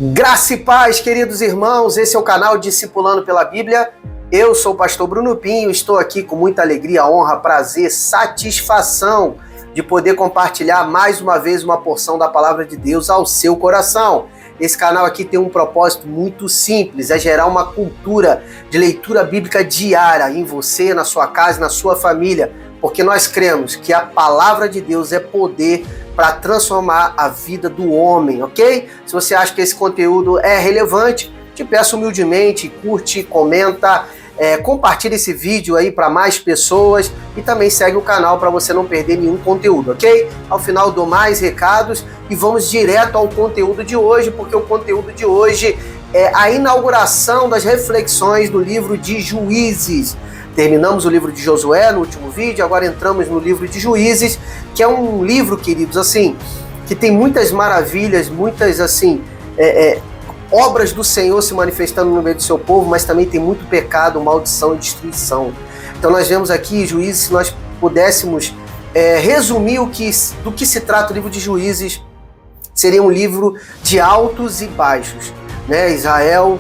Graça e paz, queridos irmãos, esse é o canal Discipulando pela Bíblia. Eu sou o pastor Bruno Pinho, estou aqui com muita alegria, honra, prazer, satisfação de poder compartilhar mais uma vez uma porção da palavra de Deus ao seu coração. Esse canal aqui tem um propósito muito simples, é gerar uma cultura de leitura bíblica diária em você, na sua casa, na sua família, porque nós cremos que a palavra de Deus é poder para transformar a vida do homem, ok? Se você acha que esse conteúdo é relevante, te peço humildemente, curte, comenta, compartilha esse vídeo aí para mais pessoas e também segue o canal para você não perder nenhum conteúdo, ok? Ao final dou mais recados e vamos direto ao conteúdo de hoje, porque o conteúdo de hoje é a inauguração das reflexões do livro de Juízes. Terminamos o livro de Josué no último vídeo, agora entramos no livro de Juízes, que é um livro, queridos, assim, que tem muitas maravilhas, muitas, assim, obras do Senhor se manifestando no meio do seu povo, mas também tem muito pecado, maldição e destruição. Então nós vemos aqui, Juízes, se nós pudéssemos resumir do que se trata o livro de Juízes, seria um livro de altos e baixos, né? Israel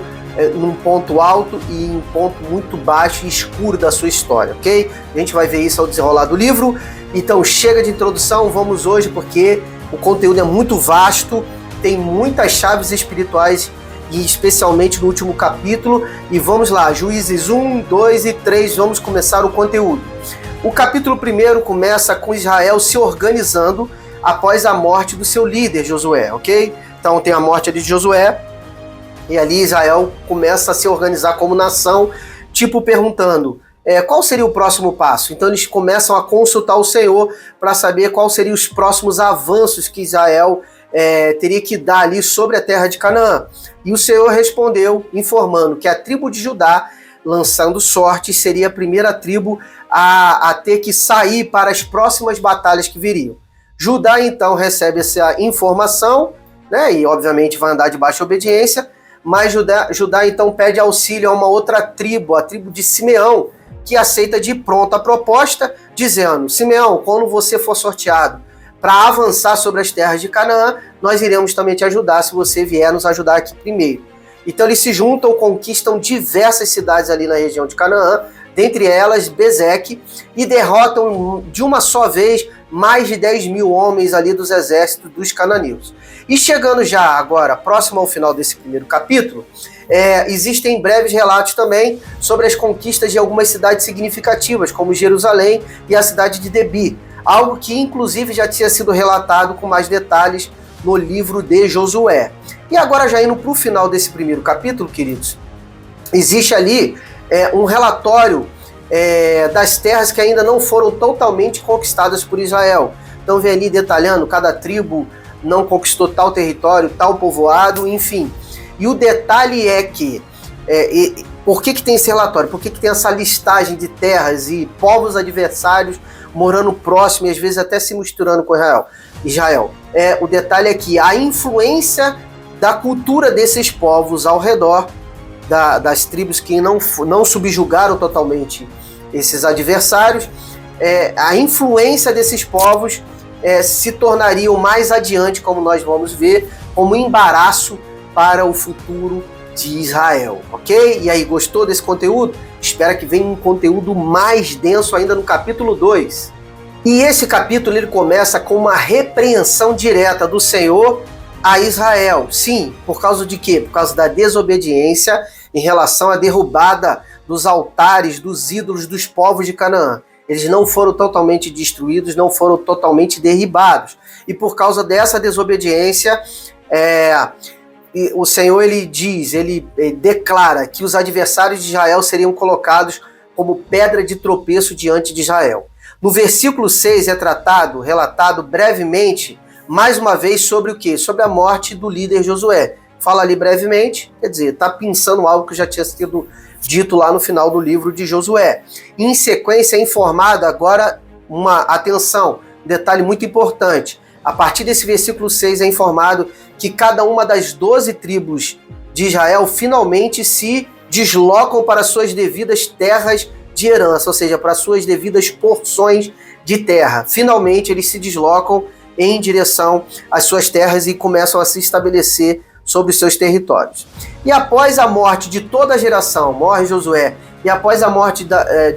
num ponto alto e em um ponto muito baixo e escuro da sua história, ok? A gente vai ver isso ao desenrolar do livro. Então chega de introdução, vamos hoje, porque o conteúdo é muito vasto, tem muitas chaves espirituais, e especialmente no último capítulo. E vamos lá, Juízes 1, 2 e 3, vamos começar o conteúdo. O capítulo 1 começa com Israel se organizando após a morte do seu líder, Josué, ok? Então tem a morte de Josué, e ali Israel começa a se organizar como nação, tipo perguntando qual seria o próximo passo. Então eles começam a consultar o Senhor para saber quais seriam os próximos avanços que Israel teria que dar ali sobre a terra de Canaã. E o Senhor respondeu, informando que a tribo de Judá, lançando sorte, seria a primeira tribo a ter que sair para as próximas batalhas que viriam. Judá então recebe essa informação, né, e obviamente vai andar debaixo de obediência, mas Judá então pede auxílio a uma outra tribo, a tribo de Simeão, que aceita de pronto a proposta, dizendo: Simeão, quando você for sorteado para avançar sobre as terras de Canaã, nós iremos também te ajudar, se você vier nos ajudar aqui primeiro. Então eles se juntam, conquistam diversas cidades ali na região de Canaã, dentre elas Bezeque, e derrotam de uma só vez mais de 10 mil homens ali dos exércitos dos cananeus. E chegando já agora, próximo ao final desse primeiro capítulo, existem breves relatos também sobre as conquistas de algumas cidades significativas, como Jerusalém e a cidade de Debi, algo que inclusive já tinha sido relatado com mais detalhes no livro de Josué. E agora já indo para o final desse primeiro capítulo, queridos, existe ali um relatório das terras que ainda não foram totalmente conquistadas por Israel. Então vem ali detalhando, cada tribo não conquistou tal território, tal povoado, enfim. E o detalhe é que, por que tem esse relatório? Por que tem essa listagem de terras e povos adversários morando próximo e às vezes até se misturando com Israel? O detalhe é que a influência da cultura desses povos ao redor das tribos que não subjugaram totalmente esses adversários, a influência desses povos se tornariam mais adiante, como nós vamos ver, como embaraço para o futuro de Israel, ok? E aí, gostou desse conteúdo? Espero que venha um conteúdo mais denso ainda no capítulo 2. E esse capítulo ele começa com uma repreensão direta do Senhor a Israel. Sim, por causa de quê? Por causa da desobediência em relação à derrubada dos altares, dos ídolos dos povos de Canaã. Eles não foram totalmente destruídos, não foram totalmente derribados. E por causa dessa desobediência, o Senhor ele declara que os adversários de Israel seriam colocados como pedra de tropeço diante de Israel. No versículo 6 relatado brevemente, mais uma vez, sobre o quê? Sobre a morte do líder Josué. Fala ali brevemente, quer dizer, está pensando algo que já tinha sido dito lá no final do livro de Josué. E em sequência é informada agora um detalhe muito importante. A partir desse versículo 6 é informado que cada uma das 12 tribos de Israel finalmente se deslocam para suas devidas terras de herança, ou seja, para suas devidas porções de terra. Finalmente eles se deslocam em direção às suas terras e começam a se estabelecer sobre os seus territórios. E após a morte de toda a geração, morre Josué, e após a morte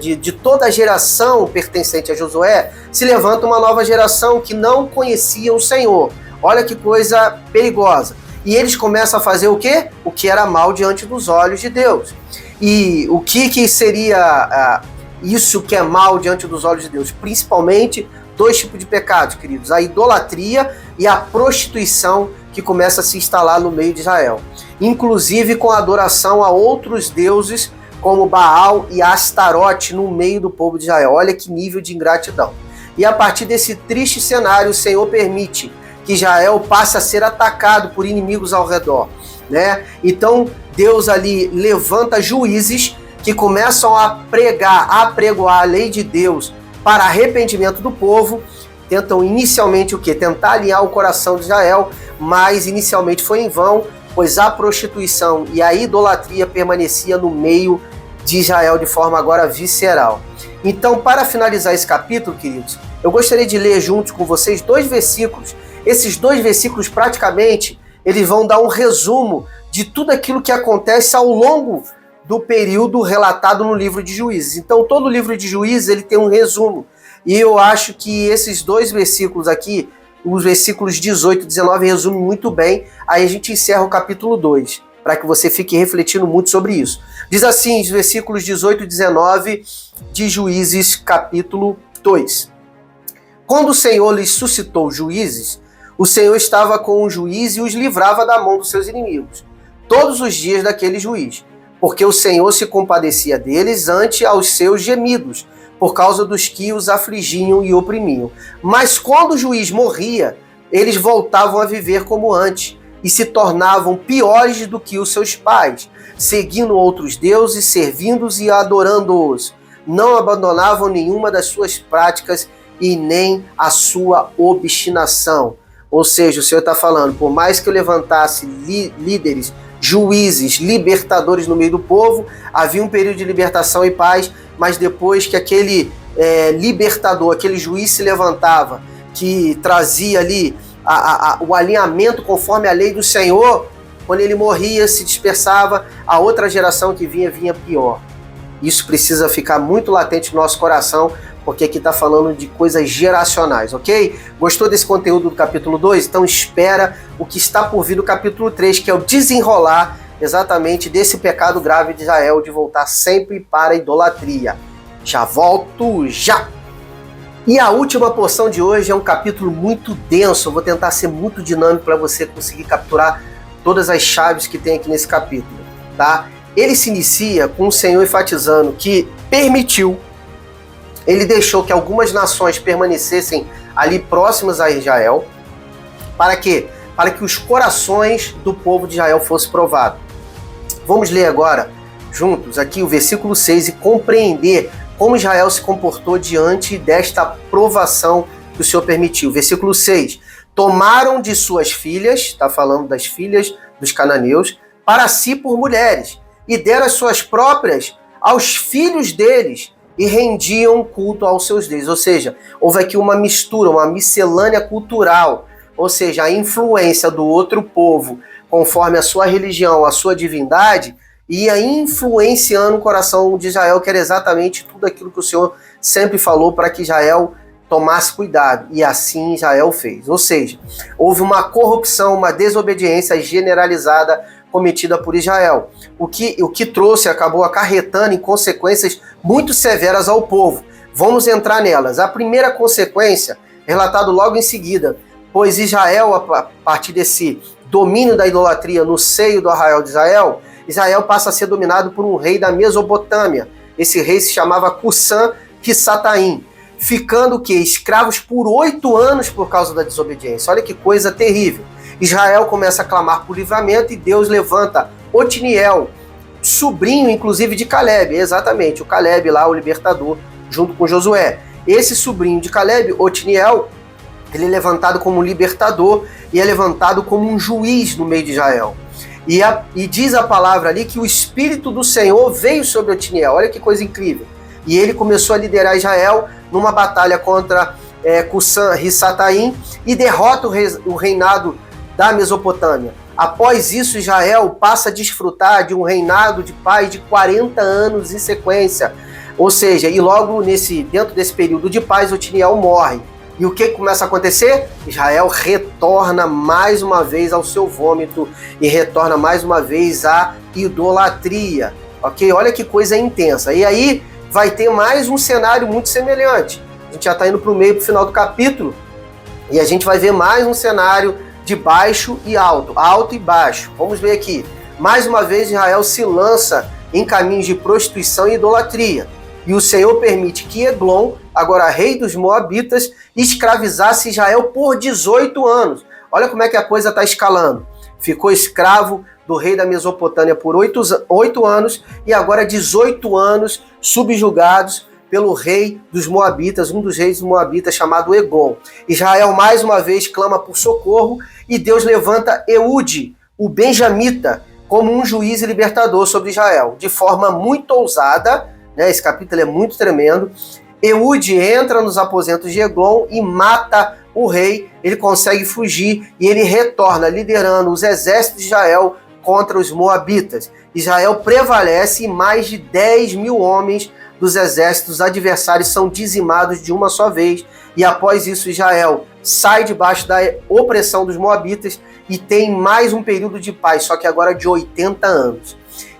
de toda a geração pertencente a Josué, se levanta uma nova geração que não conhecia o Senhor. Olha que coisa perigosa. E eles começam a fazer o quê? O que era mal diante dos olhos de Deus. E o que seria isso que é mal diante dos olhos de Deus? Principalmente dois tipos de pecados, queridos. A idolatria e a prostituição que começa a se instalar no meio de Israel. Inclusive com a adoração a outros deuses, como Baal e Astarote, no meio do povo de Israel. Olha que nível de ingratidão. E a partir desse triste cenário, o Senhor permite que Israel passe a ser atacado por inimigos ao redor, né? Então, Deus ali levanta juízes que começam a apregoar a lei de Deus para arrependimento do povo. Tentam inicialmente o quê? Tentar alinhar o coração de Israel, mas inicialmente foi em vão, pois a prostituição e a idolatria permanecia no meio de Israel de forma agora visceral. Então, para finalizar esse capítulo, queridos, eu gostaria de ler juntos com vocês 2 versículos. Esses 2 versículos, praticamente, eles vão dar um resumo de tudo aquilo que acontece ao longo do período relatado no livro de Juízes. Então, todo o livro de Juízes ele tem um resumo. E eu acho que esses 2 versículos aqui, os versículos 18 e 19, resumem muito bem. Aí a gente encerra o capítulo 2, para que você fique refletindo muito sobre isso. Diz assim, os versículos 18 e 19 de Juízes, capítulo 2. Quando o Senhor lhes suscitou juízes, o Senhor estava com o juiz e os livrava da mão dos seus inimigos, todos os dias daquele juiz, porque o Senhor se compadecia deles ante aos seus gemidos, por causa dos que os afligiam e oprimiam. Mas quando o juiz morria, eles voltavam a viver como antes, e se tornavam piores do que os seus pais, seguindo outros deuses, servindo-os e adorando-os. Não abandonavam nenhuma das suas práticas e nem a sua obstinação. Ou seja, o Senhor está falando, por mais que eu levantasse líderes, juízes, libertadores no meio do povo, havia um período de libertação e paz, mas depois que aquele libertador, aquele juiz se levantava, que trazia ali o alinhamento conforme a lei do Senhor, quando ele morria, se dispersava, a outra geração que vinha pior. Isso precisa ficar muito latente no nosso coração, porque aqui está falando de coisas geracionais, ok? Gostou desse conteúdo do capítulo 2? Então espera o que está por vir do capítulo 3, que é o desenrolar exatamente desse pecado grave de Israel, de voltar sempre para a idolatria. Já volto, já! E a última porção de hoje é um capítulo muito denso, eu vou tentar ser muito dinâmico para você conseguir capturar todas as chaves que tem aqui nesse capítulo, tá? Ele se inicia com o Senhor enfatizando que ele deixou que algumas nações permanecessem ali próximas a Israel. Para quê? Para que os corações do povo de Israel fossem provados. Vamos ler agora, juntos, aqui o versículo 6 e compreender como Israel se comportou diante desta provação que o Senhor permitiu. Versículo 6. Tomaram de suas filhas, está falando das filhas dos cananeus, para si por mulheres, e deram as suas próprias aos filhos deles, e rendiam culto aos seus deuses. Ou seja, houve aqui uma mistura, uma miscelânea cultural, ou seja, a influência do outro povo, conforme a sua religião, a sua divindade, ia influenciando o coração de Israel, que era exatamente tudo aquilo que o Senhor sempre falou para que Israel tomasse cuidado, e assim Israel fez. Ou seja, houve uma corrupção, uma desobediência generalizada cometida por Israel, o que trouxe, acabou acarretando em consequências muito severas ao povo. Vamos entrar nelas. A primeira consequência, relatado logo em seguida, pois Israel, a partir desse domínio da idolatria no seio do arraial de Israel, Israel passa a ser dominado por um rei da Mesopotâmia. Esse rei se chamava Cusã-Risataim, ficando escravos por 8 anos por causa da desobediência. Olha que coisa terrível. Israel começa a clamar por livramento e Deus levanta Otniel, sobrinho inclusive de Caleb, exatamente, o Caleb lá, o libertador, junto com Josué. Esse sobrinho de Caleb, Otniel, ele é levantado como um libertador e é levantado como um juiz no meio de Israel. E diz a palavra ali que o Espírito do Senhor veio sobre Otniel, olha que coisa incrível. E ele começou a liderar Israel numa batalha contra Cusã-Risataim e derrota o reinado da Mesopotâmia. Após isso, Israel passa a desfrutar de um reinado de paz de 40 anos em sequência. Ou seja, e logo dentro desse período de paz, Otiniel morre. E o que começa a acontecer? Israel retorna mais uma vez ao seu vômito e retorna mais uma vez à idolatria. Ok? Olha que coisa intensa. E aí vai ter mais um cenário muito semelhante. A gente já está indo para o meio, para o final do capítulo, e a gente vai ver mais um cenário de baixo e alto, alto e baixo. Vamos ver aqui. Mais uma vez Israel se lança em caminhos de prostituição e idolatria. E o Senhor permite que Eglon, agora rei dos Moabitas, escravizasse Israel por 18 anos. Olha como é que a coisa está escalando. Ficou escravo do rei da Mesopotâmia por 8 anos e agora 18 anos subjugados pelo rei dos Moabitas, um dos reis dos Moabitas chamado Eglon. Israel mais uma vez clama por socorro e Deus levanta Eude, o benjamita, como um juiz e libertador sobre Israel. De forma muito ousada, né, esse capítulo é muito tremendo, Eude entra nos aposentos de Eglon e mata o rei, ele consegue fugir e ele retorna liderando os exércitos de Israel contra os Moabitas. Israel prevalece e mais de 10 mil homens dos exércitos adversários são dizimados de uma só vez, e após isso Israel sai debaixo da opressão dos Moabitas e tem mais um período de paz, só que agora de 80 anos.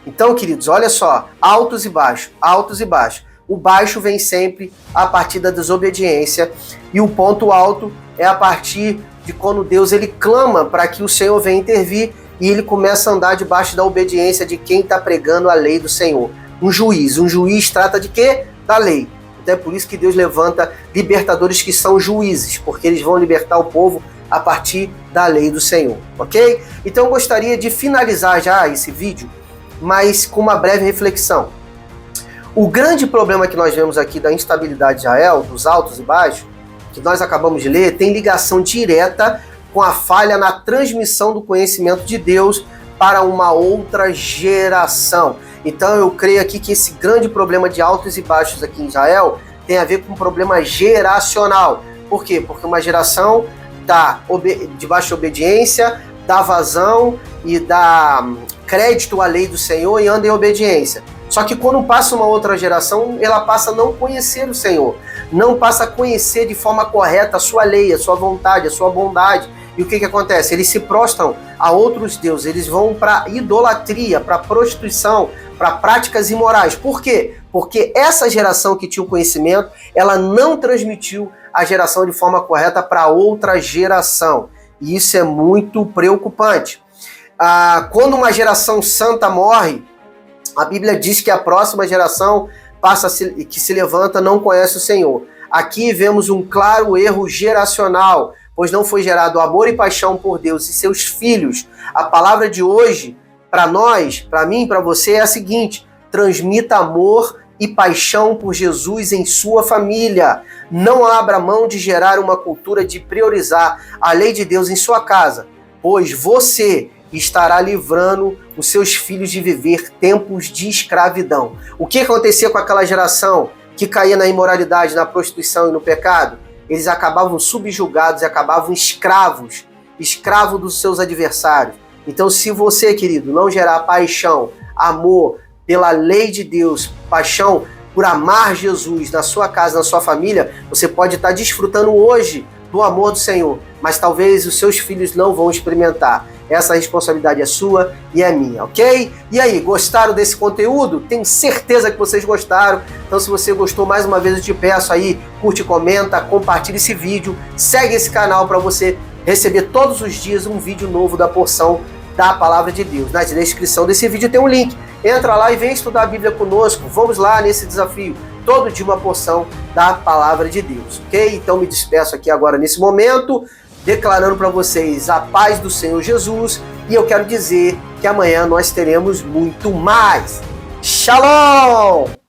Então, queridos, olha só, altos e baixos, altos e baixos. O baixo vem sempre a partir da desobediência e o ponto alto é a partir de quando Deus ele clama para que o Senhor venha intervir e ele começa a andar debaixo da obediência de quem está pregando a lei do Senhor. Um juiz trata de quê? Da lei. Então é por isso que Deus levanta libertadores que são juízes, porque eles vão libertar o povo a partir da lei do Senhor, ok? Então eu gostaria de finalizar já esse vídeo, mas com uma breve reflexão. O grande problema que nós vemos aqui da instabilidade de Israel, dos altos e baixos, que nós acabamos de ler, tem ligação direta com a falha na transmissão do conhecimento de Deus para uma outra geração. Então eu creio aqui que esse grande problema de altos e baixos aqui em Israel tem a ver com um problema geracional. Por quê? Porque uma geração dá debaixo de obediência, dá vazão e dá crédito à lei do Senhor e anda em obediência. Só que quando passa uma outra geração, ela passa a não conhecer o Senhor, não passa a conhecer de forma correta a sua lei, a sua vontade, a sua bondade. E o que acontece? Eles se prostram a outros deuses, eles vão para idolatria, para prostituição, para práticas imorais. Por quê? Porque essa geração que tinha o conhecimento, ela não transmitiu a geração de forma correta para outra geração. E isso é muito preocupante. Quando uma geração santa morre, a Bíblia diz que a próxima geração que se levanta não conhece o Senhor. Aqui vemos um claro erro geracional, pois não foi gerado amor e paixão por Deus e seus filhos. A palavra de hoje, para nós, para mim, para você, é a seguinte: transmita amor e paixão por Jesus em sua família. Não abra mão de gerar uma cultura de priorizar a lei de Deus em sua casa, pois você estará livrando os seus filhos de viver tempos de escravidão. O que acontecia com aquela geração que caía na imoralidade, na prostituição e no pecado? Eles acabavam subjugados e acabavam escravos dos seus adversários. Então, se você, querido, não gerar paixão, amor pela lei de Deus, paixão por amar Jesus na sua casa, na sua família, você pode estar desfrutando hoje do amor do Senhor, mas talvez os seus filhos não vão experimentar. Essa responsabilidade é sua e é minha, ok? E aí, gostaram desse conteúdo? Tenho certeza que vocês gostaram. Então, se você gostou, mais uma vez eu te peço aí, curte, comenta, compartilha esse vídeo, segue esse canal para você receber todos os dias um vídeo novo da porção da Palavra de Deus. Na descrição desse vídeo tem um link. Entra lá e vem estudar a Bíblia conosco. Vamos lá nesse desafio. Todo dia uma porção da Palavra de Deus, ok? Então me despeço aqui agora nesse momento, declarando para vocês a paz do Senhor Jesus, e eu quero dizer que amanhã nós teremos muito mais. Shalom!